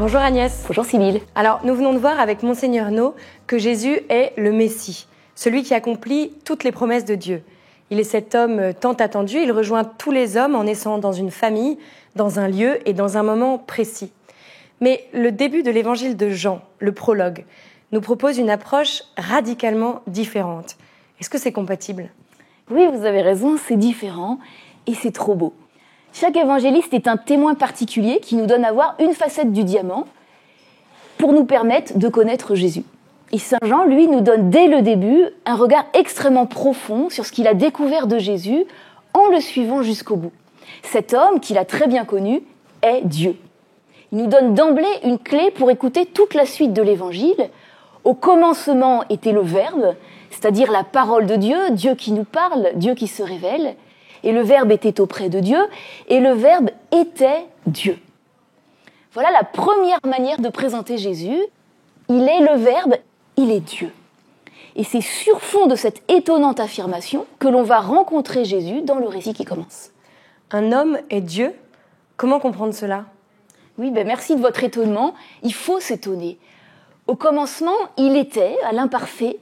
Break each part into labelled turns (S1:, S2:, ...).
S1: Bonjour Agnès.
S2: Bonjour Sibylle.
S1: Alors, nous venons de voir avec Monseigneur No que Jésus est le Messie, celui qui accomplit toutes les promesses de Dieu. Il est cet homme tant attendu, il rejoint tous les hommes en naissant dans une famille, dans un lieu et dans un moment précis. Mais le début de l'évangile de Jean, le prologue, nous propose une approche radicalement différente. Est-ce que c'est compatible ?
S2: Oui, vous avez raison, c'est différent et c'est trop beau. Chaque évangéliste est un témoin particulier qui nous donne à voir une facette du diamant pour nous permettre de connaître Jésus. Et Saint Jean, lui, nous donne dès le début un regard extrêmement profond sur ce qu'il a découvert de Jésus en le suivant jusqu'au bout. Cet homme, qu'il a très bien connu, est Dieu. Il nous donne d'emblée une clé pour écouter toute la suite de l'évangile. Au commencement était le Verbe, c'est-à-dire la parole de Dieu, Dieu qui nous parle, Dieu qui se révèle. Et le Verbe était auprès de Dieu, et le Verbe était Dieu. Voilà la première manière de présenter Jésus. Il est le Verbe, il est Dieu. Et c'est sur fond de cette étonnante affirmation que l'on va rencontrer Jésus dans le récit qui commence.
S1: Un homme est Dieu ? Comment comprendre cela ?
S2: Oui, merci de votre étonnement. Il faut s'étonner. Au commencement, il était, à l'imparfait.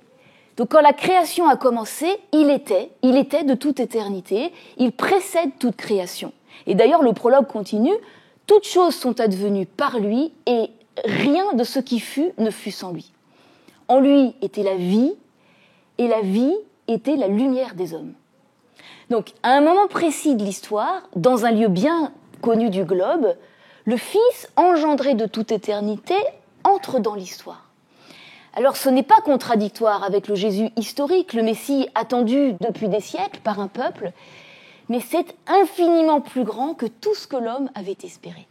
S2: Donc quand la création a commencé, il était de toute éternité, il précède toute création. Et d'ailleurs, le prologue continue, toutes choses sont advenues par lui et rien de ce qui fut ne fut sans lui. En lui était la vie et la vie était la lumière des hommes. Donc à un moment précis de l'histoire, dans un lieu bien connu du globe, le Fils, engendré de toute éternité, entre dans l'histoire. Alors ce n'est pas contradictoire avec le Jésus historique, le Messie attendu depuis des siècles par un peuple, mais c'est infiniment plus grand que tout ce que l'homme avait espéré.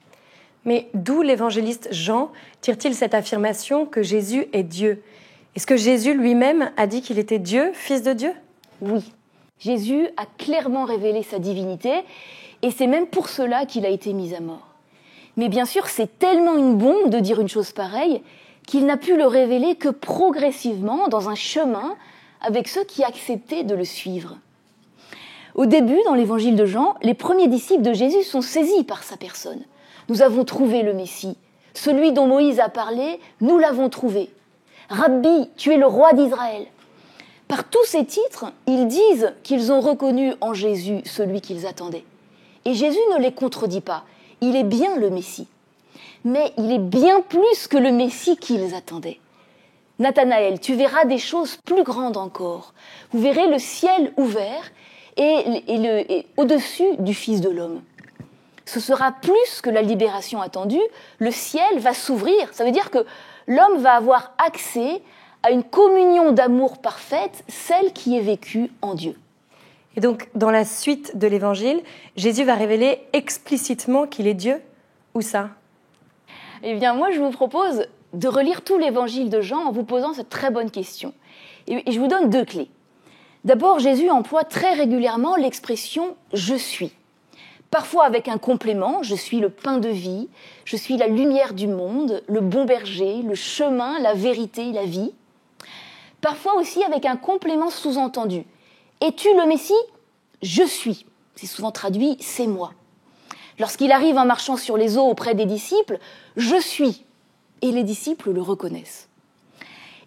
S1: Mais d'où l'évangéliste Jean tire-t-il cette affirmation que Jésus est Dieu ? Est-ce que Jésus lui-même a dit qu'il était Dieu, fils de Dieu ?
S2: Oui, Jésus a clairement révélé sa divinité et c'est même pour cela qu'il a été mis à mort. Mais bien sûr, c'est tellement une bombe de dire une chose pareille qu'il n'a pu le révéler que progressivement dans un chemin avec ceux qui acceptaient de le suivre. Au début, dans l'évangile de Jean, les premiers disciples de Jésus sont saisis par sa personne. Nous avons trouvé le Messie. Celui dont Moïse a parlé, nous l'avons trouvé. Rabbi, tu es le roi d'Israël. Par tous ces titres, ils disent qu'ils ont reconnu en Jésus celui qu'ils attendaient. Et Jésus ne les contredit pas. Il est bien le Messie. Mais il est bien plus que le Messie qu'ils attendaient. Nathanaël, tu verras des choses plus grandes encore. Vous verrez le ciel ouvert et au-dessus du Fils de l'homme. Ce sera plus que la libération attendue. Le ciel va s'ouvrir. Ça veut dire que l'homme va avoir accès à une communion d'amour parfaite, celle qui est vécue en Dieu.
S1: Et donc, dans la suite de l'Évangile, Jésus va révéler explicitement qu'il est Dieu ? Où ça ?
S2: Eh bien, moi, je vous propose de relire tout l'Évangile de Jean en vous posant cette très bonne question. Et je vous donne deux clés. D'abord, Jésus emploie très régulièrement l'expression « je suis ». Parfois avec un complément, je suis le pain de vie, je suis la lumière du monde, le bon berger, le chemin, la vérité, la vie. Parfois aussi avec un complément sous-entendu. Es-tu le Messie ? Je suis. C'est souvent traduit « c'est moi ». Lorsqu'il arrive en marchant sur les eaux auprès des disciples, je suis. Et les disciples le reconnaissent.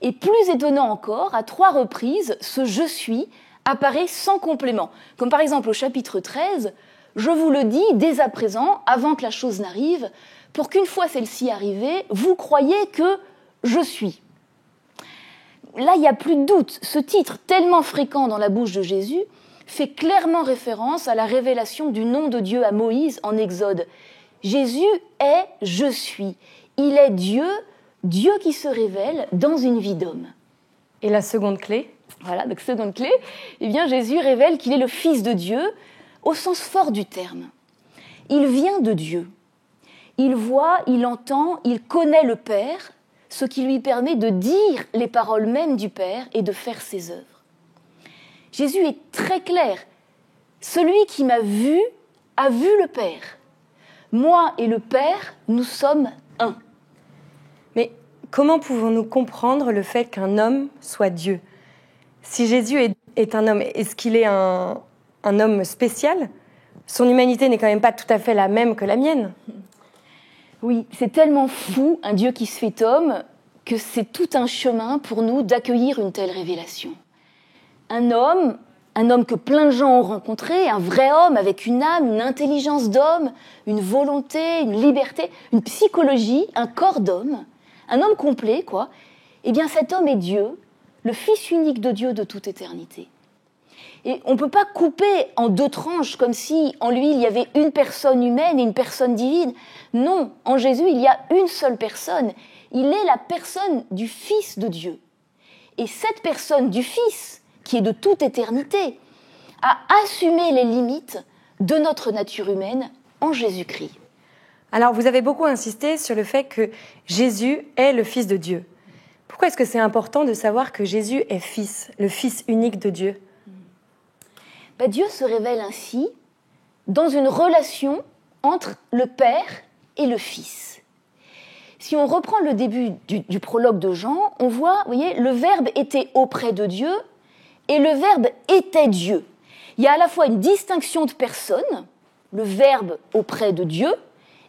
S2: Et plus étonnant encore, à 3 reprises, ce je suis apparaît sans complément. Comme par exemple au chapitre 13, je vous le dis dès à présent, avant que la chose n'arrive, pour qu'une fois celle-ci arrivée, vous croyez que je suis. Là, il n'y a plus de doute. Ce titre, tellement fréquent dans la bouche de Jésus, fait clairement référence à la révélation du nom de Dieu à Moïse en Exode. Jésus est « je suis ». Il est Dieu, Dieu qui se révèle dans une vie d'homme.
S1: Et la seconde clé ?
S2: Voilà, donc seconde clé, eh bien Jésus révèle qu'il est le Fils de Dieu au sens fort du terme. Il vient de Dieu. Il voit, il entend, il connaît le Père, ce qui lui permet de dire les paroles mêmes du Père et de faire ses œuvres. Jésus est très clair. Celui qui m'a vu a vu le Père. Moi et le Père, nous sommes un.
S1: Mais comment pouvons-nous comprendre le fait qu'un homme soit Dieu ? Si Jésus est un homme, est-ce qu'il est un homme spécial ? Son humanité n'est quand même pas tout à fait la même que la mienne.
S2: Oui, c'est tellement fou, un Dieu qui se fait homme, que c'est tout un chemin pour nous d'accueillir une telle révélation. Un homme que plein de gens ont rencontré, un vrai homme avec une âme, une intelligence d'homme, une volonté, une liberté, une psychologie, un corps d'homme, un homme complet, quoi. Eh bien, cet homme est Dieu, le Fils unique de Dieu de toute éternité. Et on ne peut pas couper en deux tranches comme si en lui il y avait une personne humaine et une personne divine. Non, en Jésus il y a une seule personne. Il est la personne du Fils de Dieu. Et cette personne du Fils, qui est de toute éternité, a assumé les limites de notre nature humaine en Jésus-Christ.
S1: Alors, vous avez beaucoup insisté sur le fait que Jésus est le Fils de Dieu. Pourquoi est-ce que c'est important de savoir que Jésus est Fils, le Fils unique de Dieu ?
S2: Dieu se révèle ainsi dans une relation entre le Père et le Fils. Si on reprend le début du prologue de Jean, on voit, vous voyez, le Verbe était auprès de Dieu et le Verbe était Dieu. Il y a à la fois une distinction de personnes, le Verbe auprès de Dieu,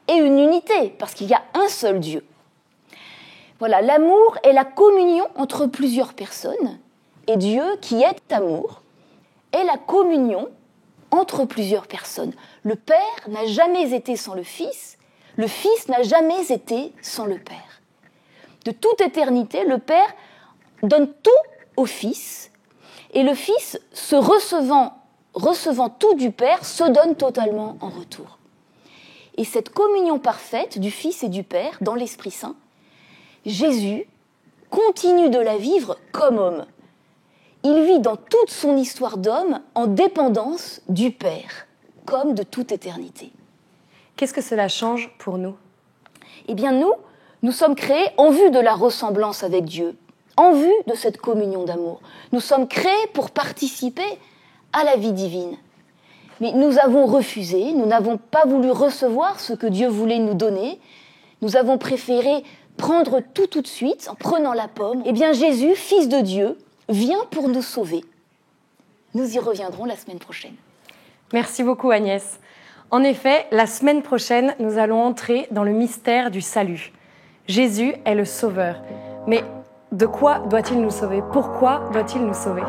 S2: et une unité, parce qu'il y a un seul Dieu. Voilà, l'amour est la communion entre plusieurs personnes, et Dieu, qui est amour, est la communion entre plusieurs personnes. Le Père n'a jamais été sans le Fils n'a jamais été sans le Père. De toute éternité, le Père donne tout au Fils, et le Fils, se recevant tout du Père, se donne totalement en retour. Et cette communion parfaite du Fils et du Père dans l'Esprit Saint, Jésus continue de la vivre comme homme. Il vit dans toute son histoire d'homme en dépendance du Père, comme de toute éternité.
S1: Qu'est-ce que cela change pour nous ?
S2: Eh bien nous sommes créés en vue de la ressemblance avec Dieu, en vue de cette communion d'amour. Nous sommes créés pour participer à la vie divine. Mais nous avons refusé, nous n'avons pas voulu recevoir ce que Dieu voulait nous donner. Nous avons préféré prendre tout de suite, en prenant la pomme. Eh bien Jésus, Fils de Dieu, vient pour nous sauver. Nous y reviendrons la semaine prochaine.
S1: Merci beaucoup Agnès. En effet, la semaine prochaine, nous allons entrer dans le mystère du salut. Jésus est le Sauveur. Mais de quoi doit-il nous sauver ? Pourquoi doit-il nous sauver ?